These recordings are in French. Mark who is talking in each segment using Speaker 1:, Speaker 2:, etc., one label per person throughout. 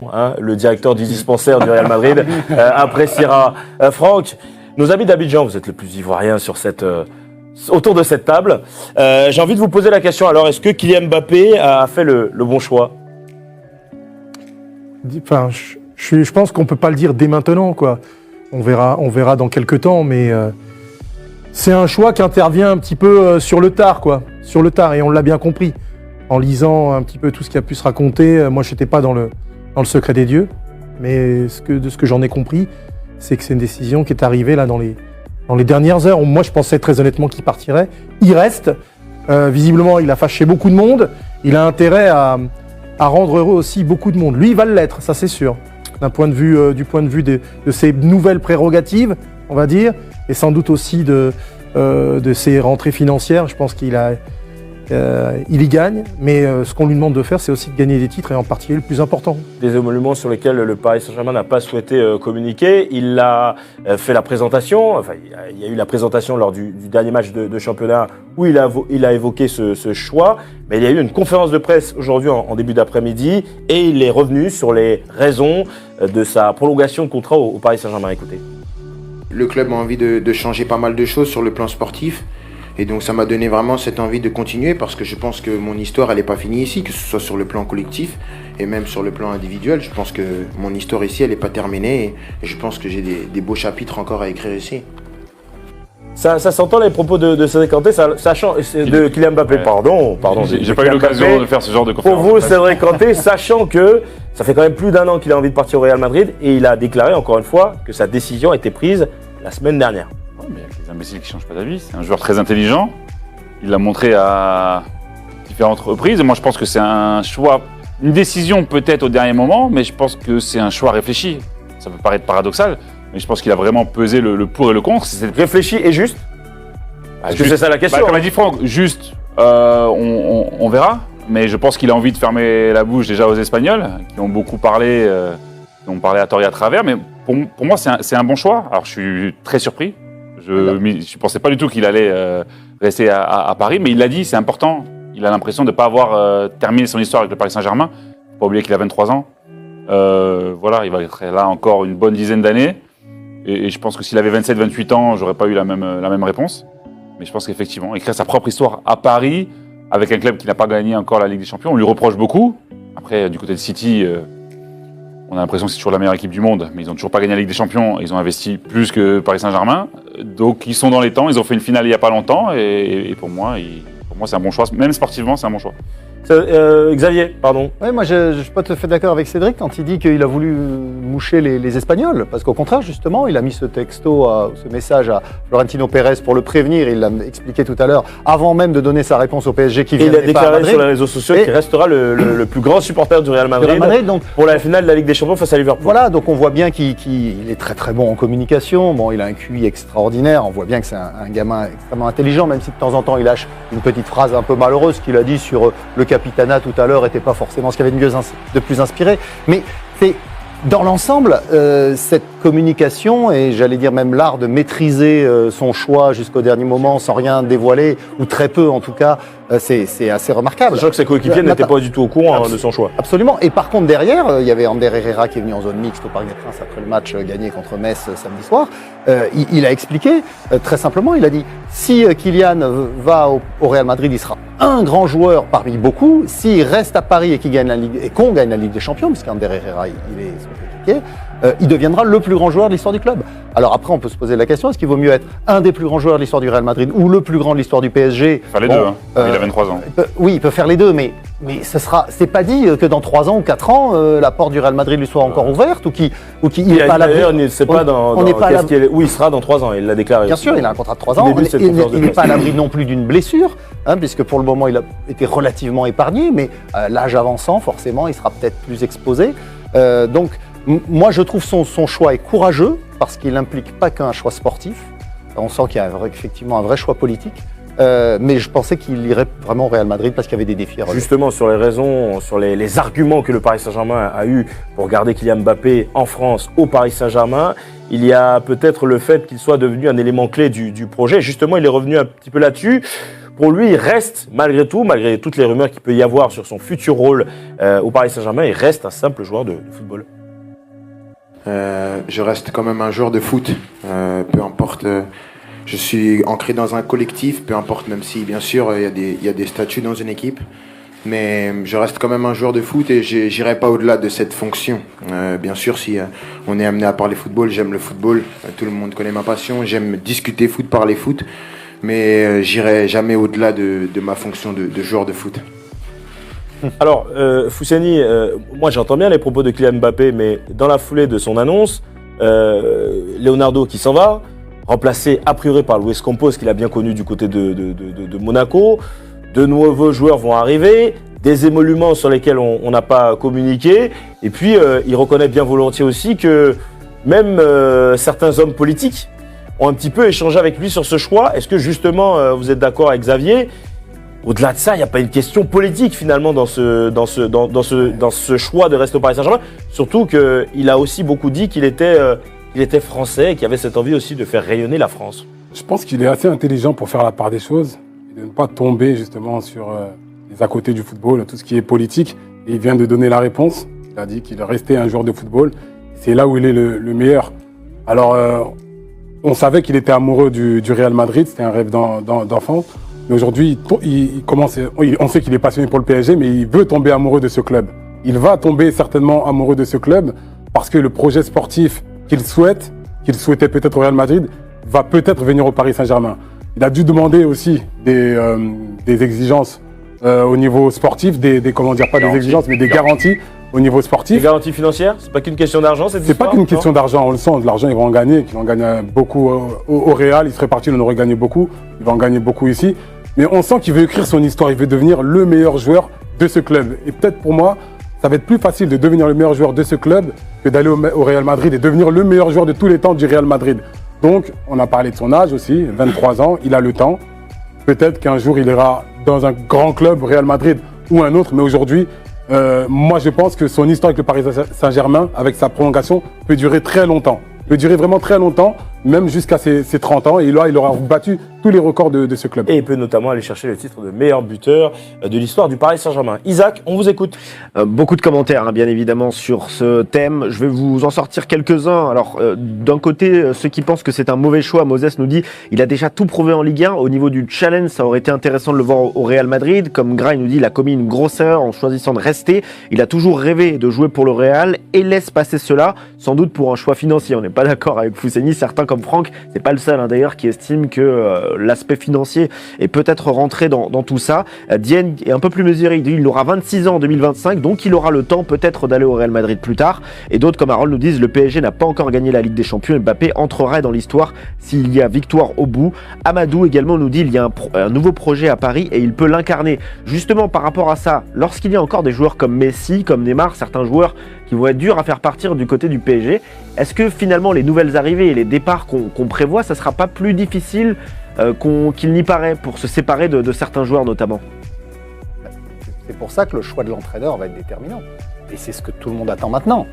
Speaker 1: Le directeur du dispensaire du Real Madrid appréciera. Franck, nos amis d'Abidjan, vous êtes le plus ivoirien sur autour de cette table. J'ai envie de vous poser la question. Alors, est-ce que Kylian Mbappé a fait le bon choix?
Speaker 2: Enfin, je pense qu'on peut pas le dire dès maintenant, quoi. On verra dans quelques temps, mais c'est un choix qui intervient un petit peu sur le tard, quoi. Sur le tard, et on l'a bien compris. En lisant un petit peu tout ce qui a pu se raconter, moi, je n'étais pas dans le secret des dieux, mais de ce que j'en ai compris, c'est que c'est une décision qui est arrivée là dans les dernières heures. Moi, je pensais très honnêtement qu'il partirait. Il reste. Visiblement, il a fâché beaucoup de monde. Il a intérêt à rendre heureux aussi beaucoup de monde. Lui, il va l'être, ça c'est sûr. Du point de vue de ses nouvelles prérogatives, on va dire, et sans doute aussi de ses rentrées financières. Je pense qu'il y gagne, mais ce qu'on lui demande de faire, c'est aussi de gagner des titres, et en particulier le plus important.
Speaker 1: Des émoluments sur lesquels le Paris Saint-Germain n'a pas souhaité communiquer. Il a fait la présentation, enfin il y a eu la présentation lors du dernier match de championnat où il a évoqué ce choix, mais il y a eu une conférence de presse aujourd'hui en début d'après-midi et il est revenu sur les raisons de sa prolongation de contrat au Paris Saint-Germain. Écoutez.
Speaker 3: Le club a envie de changer pas mal de choses sur le plan sportif. Et donc ça m'a donné vraiment cette envie de continuer parce que je pense que mon histoire elle n'est pas finie ici, que ce soit sur le plan collectif et même sur le plan individuel. Je pense que mon histoire ici elle n'est pas terminée et je pense que j'ai des beaux chapitres encore à écrire ici.
Speaker 1: Ça s'entend les propos de Cédric Kanté, de Kylian Mbappé, pardon.
Speaker 4: J'ai pas eu l'occasion de faire ce genre de conférence.
Speaker 1: Pour vous, Cédric Kanté, sachant que ça fait quand même plus d'1 an qu'il a envie de partir au Real Madrid et il a déclaré encore une fois que sa décision a été prise la semaine dernière.
Speaker 4: Mais il y a des imbéciles qui ne changent pas d'avis. C'est un joueur très intelligent. Il l'a montré à différentes reprises. Et moi, je pense que c'est un choix, une décision peut-être au dernier moment, mais je pense que c'est un choix réfléchi. Ça peut paraître paradoxal, mais je pense qu'il a vraiment pesé le pour et le contre.
Speaker 1: Réfléchi et juste. Parce que c'est ça la question.
Speaker 4: Comme a dit Franck, juste, on verra. Mais je pense qu'il a envie de fermer la bouche déjà aux Espagnols, qui ont beaucoup parlé, qui ont parlé à tort et à travers. Mais pour moi, c'est un bon choix. Alors, je suis très surpris. Je ne pensais pas du tout qu'il allait rester à Paris, mais il l'a dit, c'est important. Il a l'impression de ne pas avoir terminé son histoire avec le Paris Saint-Germain. Il ne faut pas oublier qu'il a 23 ans. Voilà, il va être là encore une bonne dizaine d'années. Et je pense que s'il avait 27-28 ans, je n'aurais pas eu la même réponse. Mais je pense qu'effectivement, écrire sa propre histoire à Paris, avec un club qui n'a pas gagné encore la Ligue des Champions, on lui reproche beaucoup. Après, du côté de City, on a l'impression que c'est toujours la meilleure équipe du monde, mais ils n'ont toujours pas gagné la Ligue des Champions. Ils ont investi plus que Paris Saint-Germain. Donc, ils sont dans les temps. Ils ont fait une finale il n'y a pas longtemps. Et pour moi, c'est un bon choix. Même sportivement, c'est un bon choix.
Speaker 1: Xavier, pardon.
Speaker 5: Oui, moi je ne suis pas tout à fait d'accord avec Cédric quand il dit qu'il a voulu moucher les Espagnols. Parce qu'au contraire, justement, il a mis ce message à Florentino Pérez pour le prévenir. Il l'a expliqué tout à l'heure, avant même de donner sa réponse au PSG qui vient.
Speaker 1: Il a déclaré sur les réseaux sociaux qu'il restera le plus grand supporter du Real Madrid,
Speaker 5: donc,
Speaker 1: pour la finale de la Ligue des Champions face à Liverpool.
Speaker 5: Voilà, donc on voit bien qu'il est très très bon en communication. Bon, il a un QI extraordinaire. On voit bien que c'est un gamin extrêmement intelligent, même si de temps en temps il lâche une petite phrase un peu malheureuse qu'il a dit sur le Capitana tout à l'heure n'était pas forcément ce qu'il y avait de plus inspiré. Mais c'est dans l'ensemble, cette communication, et j'allais dire même l'art de maîtriser son choix jusqu'au dernier moment sans rien dévoiler, ou très peu en tout cas, c'est assez remarquable.
Speaker 1: Sachant que ses coéquipiers n'étaient pas du tout au courant de son choix.
Speaker 5: Absolument. Et par contre, derrière, il y avait Ander Herrera qui est venu en zone mixte au Parc des Princes après le match gagné contre Metz samedi soir. Il a expliqué, très simplement, il a dit si Kylian va au Real Madrid, il sera un grand joueur parmi beaucoup. S'il reste à Paris et qu'on gagne la Ligue des Champions, parce qu'Ander Herrera, il est son coéquipier, il deviendra le plus grand joueur de l'histoire du club. Alors après, on peut se poser la question, est-ce qu'il vaut mieux être un des plus grands joueurs de l'histoire du Real Madrid ou le plus grand de l'histoire du PSG?
Speaker 4: Il peut faire les deux, hein. Il a 23 ans.
Speaker 5: Oui, il peut faire les deux, mais c'est pas dit que dans 3 ans ou 4 ans, la porte du Real Madrid lui soit encore ouverte ou qu'il n'est pas à l'abri.
Speaker 1: C'est pas où il sera dans 3 ans, il l'a déclaré.
Speaker 5: Bien sûr, il a un contrat de 3 ans. Il n'est pas à l'abri non plus d'une blessure, puisque pour le moment, il a été relativement épargné, mais l'âge avançant, forcément, il sera peut-être plus exposé. Donc, moi, je trouve son choix est courageux parce qu'il n'implique pas qu'un choix sportif. On sent qu'il y a effectivement un vrai choix politique. Mais je pensais qu'il irait vraiment au Real Madrid parce qu'il y avait des défis à relever.
Speaker 1: Justement, sur les raisons, sur les arguments que le Paris Saint-Germain a eu pour garder Kylian Mbappé en France au Paris Saint-Germain, il y a peut-être le fait qu'il soit devenu un élément clé du projet. Justement, il est revenu un petit peu là-dessus. pour lui, il reste, malgré tout, malgré toutes les rumeurs qu'il peut y avoir sur son futur rôle au Paris Saint-Germain, il reste un simple joueur de football.
Speaker 3: Je reste quand même un joueur de foot, peu importe. Je suis ancré dans un collectif, peu importe, même si bien sûr il y a des statuts dans une équipe, mais je reste quand même un joueur de foot et j'irai pas au-delà de cette fonction. Bien sûr, si on est amené à parler football, j'aime le football, tout le monde connaît ma passion, j'aime discuter foot, parler foot, mais j'irai jamais au-delà de ma fonction de joueur de foot.
Speaker 1: Alors, Fousseni, moi j'entends bien les propos de Kylian Mbappé, mais dans la foulée de son annonce, Leonardo qui s'en va, remplacé a priori par Luis Campos, qu'il a bien connu du côté de Monaco. De nouveaux joueurs vont arriver, des émoluments sur lesquels on n'a pas communiqué. Et puis, il reconnaît bien volontiers aussi que même certains hommes politiques ont un petit peu échangé avec lui sur ce choix. Est-ce que justement, vous êtes d'accord avec Xavier ? Au-delà de ça, il n'y a pas une question politique finalement dans ce choix de rester au Paris Saint-Germain. Surtout qu'il a aussi beaucoup dit qu'il était français et qu'il avait cette envie aussi de faire rayonner la France.
Speaker 6: Je pense qu'il est assez intelligent pour faire la part des choses et de ne pas tomber justement sur les à côté du football, tout ce qui est politique. Et il vient de donner la réponse. Il a dit qu'il restait un joueur de football. C'est là où il est le meilleur. Alors, on savait qu'il était amoureux du Real Madrid. C'était un rêve d'enfant. Mais aujourd'hui, on sait qu'il est passionné pour le PSG, mais il veut tomber amoureux de ce club. Il va tomber certainement amoureux de ce club parce que le projet sportif qu'il souhaitait peut-être au Real Madrid, va peut-être venir au Paris Saint-Germain. Il a dû demander aussi des exigences au niveau sportif, des exigences, mais des garanties au niveau sportif.
Speaker 1: Des garanties financières ? C'est pas qu'une question d'argent, cette histoire ?
Speaker 6: C'est pas qu'une question d'argent, on le sent. De l'argent, ils vont en gagner. Ils vont en gagner beaucoup au Real. Il serait parti, il en aurait gagné beaucoup. Il va en gagner beaucoup ici. Mais on sent qu'il veut écrire son histoire. Il veut devenir le meilleur joueur de ce club. Et peut-être pour moi, ça va être plus facile de devenir le meilleur joueur de ce club que d'aller au Real Madrid et devenir le meilleur joueur de tous les temps du Real Madrid. Donc, on a parlé de son âge aussi, 23 ans, il a le temps. Peut-être qu'un jour, il ira dans un grand club, Real Madrid ou un autre, mais aujourd'hui, moi, je pense que son histoire avec le Paris Saint-Germain, avec sa prolongation, peut durer très longtemps. Peut durer vraiment très longtemps, même jusqu'à ses 30 ans. Et là, il aura battu tous les records de ce club.
Speaker 1: Et il peut notamment aller chercher le titre de meilleur buteur de l'histoire du Paris Saint-Germain. Isaac, on vous écoute.
Speaker 7: Beaucoup de commentaires, bien évidemment, sur ce thème. Je vais vous en sortir quelques-uns. Alors, d'un côté, ceux qui pensent que c'est un mauvais choix, Moses nous dit il a déjà tout prouvé en Ligue 1. Au niveau du challenge, ça aurait été intéressant de le voir au Real Madrid. Comme Gras nous dit, il a commis une grosse erreur en choisissant de rester. Il a toujours rêvé de jouer pour le Real et laisse passer cela, sans doute pour un choix financier. On n'est pas d'accord avec Fousseni. Certains, comme Franck, c'est pas le seul d'ailleurs, qui estime que l'aspect financier est peut-être rentré dans tout ça. Dienne est un peu plus mesuré. Il dit il aura 26 ans en 2025, donc il aura le temps peut-être d'aller au Real Madrid plus tard. Et d'autres comme Harold nous disent le PSG n'a pas encore gagné la Ligue des Champions. Mbappé entrera dans l'histoire s'il y a victoire au bout. Amadou également nous dit il y a un nouveau projet à Paris et il peut l'incarner. Justement par rapport à ça, lorsqu'il y a encore des joueurs comme Messi, comme Neymar, certains joueurs qui vont être durs à faire partir du côté du PSG, est-ce que finalement les nouvelles arrivées et les départs qu'on prévoit, ça ne sera pas plus difficile qu'il n'y paraît pour se séparer de certains joueurs notamment?
Speaker 5: C'est pour ça que le choix de l'entraîneur va être déterminant. Et c'est ce que tout le monde attend maintenant.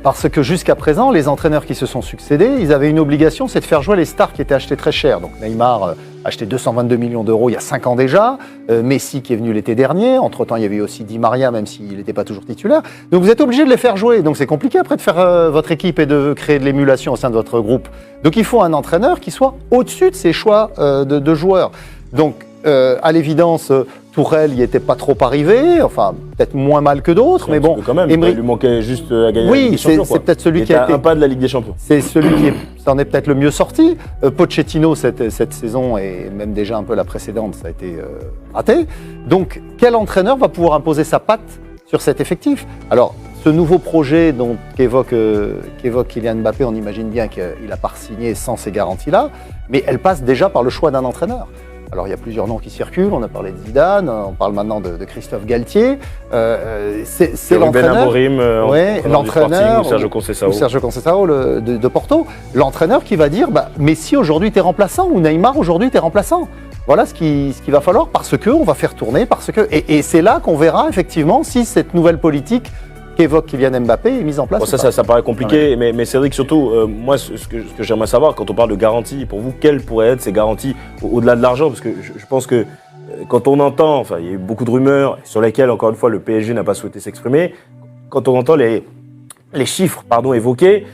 Speaker 5: Parce que jusqu'à présent, les entraîneurs qui se sont succédés, ils avaient une obligation, c'est de faire jouer les stars qui étaient achetées très cher. Donc Neymar acheté 222 millions d'euros il y a 5 ans déjà. Messi qui est venu l'été dernier. Entre-temps, il y avait aussi Di Maria, même s'il n'était pas toujours titulaire. Donc vous êtes obligé de les faire jouer. Donc c'est compliqué après de faire votre équipe et de créer de l'émulation au sein de votre groupe. Donc il faut un entraîneur qui soit au-dessus de ses choix de joueurs. Donc à l'évidence, Tourelle n'y était pas trop arrivé, enfin peut-être moins mal que d'autres, mais bon.
Speaker 1: Quand même, il lui manquait juste à gagner la Ligue des Champions.
Speaker 5: Oui, c'est peut-être celui qui a été
Speaker 1: un pas de la Ligue des Champions.
Speaker 5: C'est celui qui s'en est peut-être le mieux sorti. Pochettino cette saison et même déjà un peu la précédente, ça a été raté. Donc quel entraîneur va pouvoir imposer sa patte sur cet effectif? Alors ce nouveau projet qu'évoque Kylian Mbappé, on imagine bien qu'il n'a pas signé sans ces garanties-là, mais elle passe déjà par le choix d'un entraîneur. Alors il y a plusieurs noms qui circulent, on a parlé de Zidane, on parle maintenant de Christophe Galtier. C'est l'entraîneur, l'entraîneur
Speaker 1: ou
Speaker 5: Sergio Conceição de Porto, l'entraîneur qui va dire Messi aujourd'hui t'es remplaçant ou Neymar aujourd'hui t'es remplaçant. Voilà ce qu'il va falloir parce qu'on va faire tourner, et c'est là qu'on verra effectivement si cette nouvelle politique qu'évoque Kylian Mbappé est mise en place.
Speaker 1: Bon, ça paraît compliqué, mais Cédric, surtout, moi, ce que j'aimerais savoir, quand on parle de garanties, pour vous, quelles pourraient être ces garanties au-delà de l'argent? Parce que je pense que quand on entend, enfin, il y a eu beaucoup de rumeurs sur lesquelles, encore une fois, le PSG n'a pas souhaité s'exprimer. Quand on entend les chiffres, évoqués,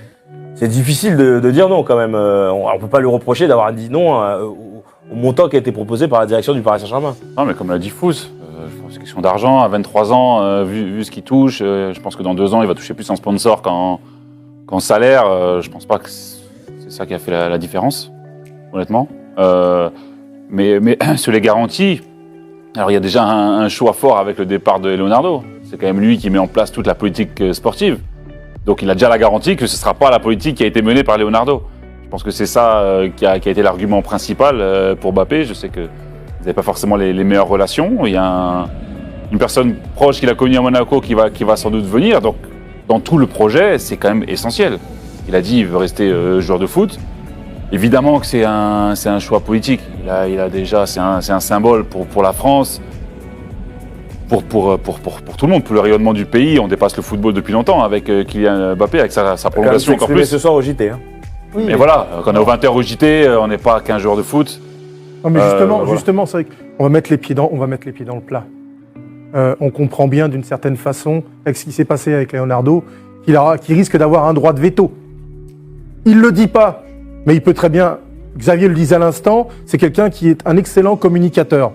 Speaker 1: c'est difficile de dire non quand même. On peut pas lui reprocher d'avoir dit non au montant qui a été proposé par la direction du Paris Saint-Germain.
Speaker 4: Non, mais comme l'a dit Fous, je pense que c'est question d'argent. À 23 ans, vu ce qu'il touche, je pense que dans 2 ans, il va toucher plus en sponsor qu'en salaire. Je pense pas que c'est ça qui a fait la différence, honnêtement. Mais sur les garanties, alors il y a déjà un choix fort avec le départ de Leonardo. C'est quand même lui qui met en place toute la politique sportive. Donc il a déjà la garantie que ce ne sera pas la politique qui a été menée par Leonardo. Je pense que c'est ça qui a été l'argument principal pour Mbappé. Je sais que vous n'avez pas forcément les meilleures relations. Il y a une personne proche qu'il a connue à Monaco qui va sans doute venir. Donc dans tout le projet, c'est quand même essentiel. Il a dit qu'il veut rester joueur de foot. Évidemment que c'est un choix politique. Il a déjà, c'est un symbole pour la France, pour tout le monde, pour le rayonnement du pays. On dépasse le football depuis longtemps avec Kylian Mbappé, avec sa prolongation encore plus.
Speaker 1: Ce soir au JT. Hein.
Speaker 5: Oui,
Speaker 4: Mais voilà, quand on est aux 20h au JT, on n'est pas qu'un joueur de foot.
Speaker 2: Non, mais
Speaker 4: voilà.
Speaker 2: justement, c'est vrai qu'on va mettre les pieds dans le plat. On comprend bien d'une certaine façon, avec ce qui s'est passé avec Leonardo, qu'il risque d'avoir un droit de veto. Il le dit pas, mais il peut très bien. Xavier le disait à l'instant, c'est quelqu'un qui est un excellent communicateur.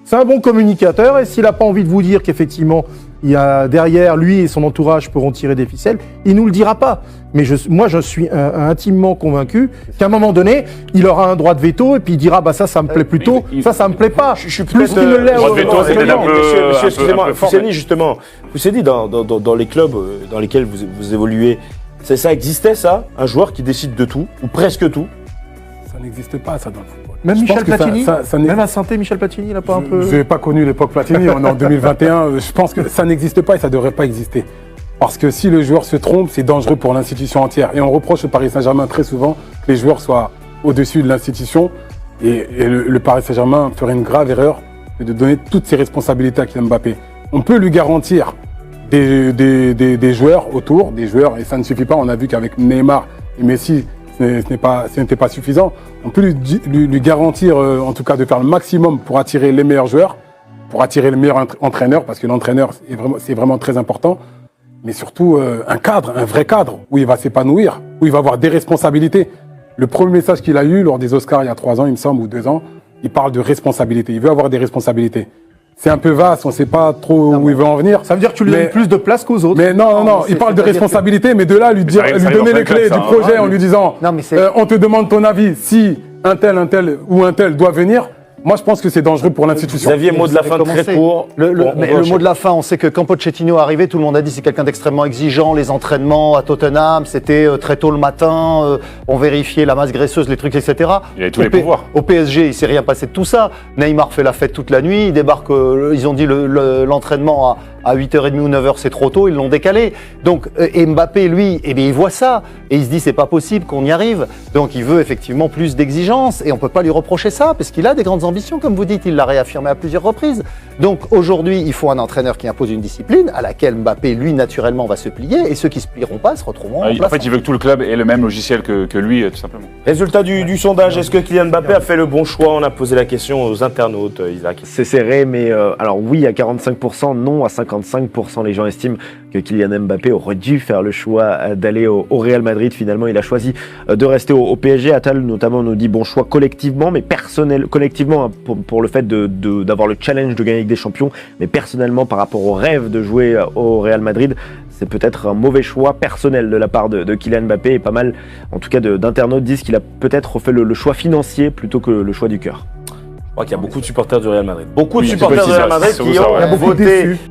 Speaker 2: C'est un bon communicateur, et s'il n'a pas envie de vous dire qu'effectivement, il y a derrière lui et son entourage pourront tirer des ficelles, il nous le dira pas. Mais moi, je suis intimement convaincu qu'à un moment donné, il aura un droit de veto et puis il dira ça me plaît plutôt, ça me plaît pas.
Speaker 1: Je suis
Speaker 2: plus qu'il ne l'est.
Speaker 4: droit de veto, c'est peut-être un peu-
Speaker 1: Monsieur, excusez-moi,
Speaker 4: un peu fort,
Speaker 1: Fousseni, justement. Fousseni, dans les clubs dans lesquels vous évoluez, ça existait ça, un joueur qui décide de tout, ou presque tout?
Speaker 6: Ça n'existe pas, ça, dans le football.
Speaker 2: Même
Speaker 6: Je
Speaker 2: Michel
Speaker 6: pense que
Speaker 2: Platini,
Speaker 6: ça
Speaker 2: même à Saint-Étienne, Michel Platini, il n'a pas un peu.
Speaker 6: Je n'ai pas connu l'époque Platini, on est en 2021. Je pense que ça n'existe pas et ça ne devrait pas exister. Parce que si le joueur se trompe, c'est dangereux pour l'institution entière. Et on reproche au Paris Saint-Germain très souvent que les joueurs soient au-dessus de l'institution. Et le Paris Saint-Germain ferait une grave erreur de donner toutes ses responsabilités à Kylian Mbappé. On peut lui garantir des joueurs autour, des joueurs, et ça ne suffit pas. On a vu qu'avec Neymar et Messi, ce n'était pas suffisant. On peut lui garantir, en tout cas, de faire le maximum pour attirer les meilleurs joueurs, pour attirer le meilleur entraîneur, parce que l'entraîneur, c'est vraiment très important. Mais surtout, un cadre, un vrai cadre, où il va s'épanouir, où il va avoir des responsabilités. Le premier message qu'il a eu lors des Oscars il y a 3 ans, il me semble, ou 2 ans, il parle de responsabilité. Il veut avoir des responsabilités. C'est un peu vaste, on ne sait pas trop où il veut en venir.
Speaker 2: Ça veut dire que tu lui donnes plus de place qu'aux autres.
Speaker 6: Mais non, il parle de responsabilité, mais de là, lui donner les clés du projet en lui disant on te demande ton avis si un tel ou un tel doit venir. Moi, je pense que c'est dangereux pour l'institution.
Speaker 1: Xavier, mot de la fin très court.
Speaker 5: Le mot de la fin, on sait que quand Pochettino est arrivé, tout le monde a dit c'est quelqu'un d'extrêmement exigeant. Les entraînements à Tottenham, c'était très tôt le matin, on vérifiait la masse graisseuse, les trucs, etc.
Speaker 4: Il avait tous les pouvoirs.
Speaker 5: Au PSG, il s'est rien passé de tout ça. Neymar fait la fête toute la nuit, il débarque, ils ont dit l'entraînement à 8h30 ou 9h, c'est trop tôt, ils l'ont décalé. Donc, et Mbappé, lui, il voit ça, et il se dit c'est pas possible qu'on y arrive. Donc, il veut effectivement plus d'exigence, et on peut pas lui reprocher ça, parce qu'il a des grandes ambitions, comme vous dites, il l'a réaffirmé à plusieurs reprises. Donc, aujourd'hui, il faut un entraîneur qui impose une discipline, à laquelle Mbappé, lui, naturellement, va se plier, et ceux qui se plieront pas se retrouveront en place.
Speaker 4: En fait, il veut que tout le club ait le même logiciel que lui, tout simplement.
Speaker 1: Résultat du sondage, est-ce que Kylian Mbappé a fait le bon choix? On a posé la question aux internautes, Isaac.
Speaker 7: C'est serré, mais alors oui à 45%, non à 55%. Les gens estiment que Kylian Mbappé aurait dû faire le choix d'aller au Real Madrid. Finalement, il a choisi de rester au PSG. Attal, notamment, nous dit bon choix collectivement, mais collectivement, hein, pour le fait d'avoir le challenge de gagner avec des champions, mais personnellement, par rapport au rêve de jouer au Real Madrid, c'est peut-être un mauvais choix personnel de la part de Kylian Mbappé, et pas mal, en tout cas, d'internautes disent qu'il a peut-être fait le choix financier plutôt que le choix du cœur.
Speaker 1: Je crois qu'il y a beaucoup de supporters du Real Madrid. Beaucoup de
Speaker 4: Oui,
Speaker 1: supporters
Speaker 4: c'est
Speaker 1: du Real
Speaker 4: ça,
Speaker 1: Madrid
Speaker 4: c'est
Speaker 1: qui
Speaker 4: ça,
Speaker 1: ont
Speaker 4: ouais.
Speaker 2: beaucoup
Speaker 1: voté
Speaker 2: déçus.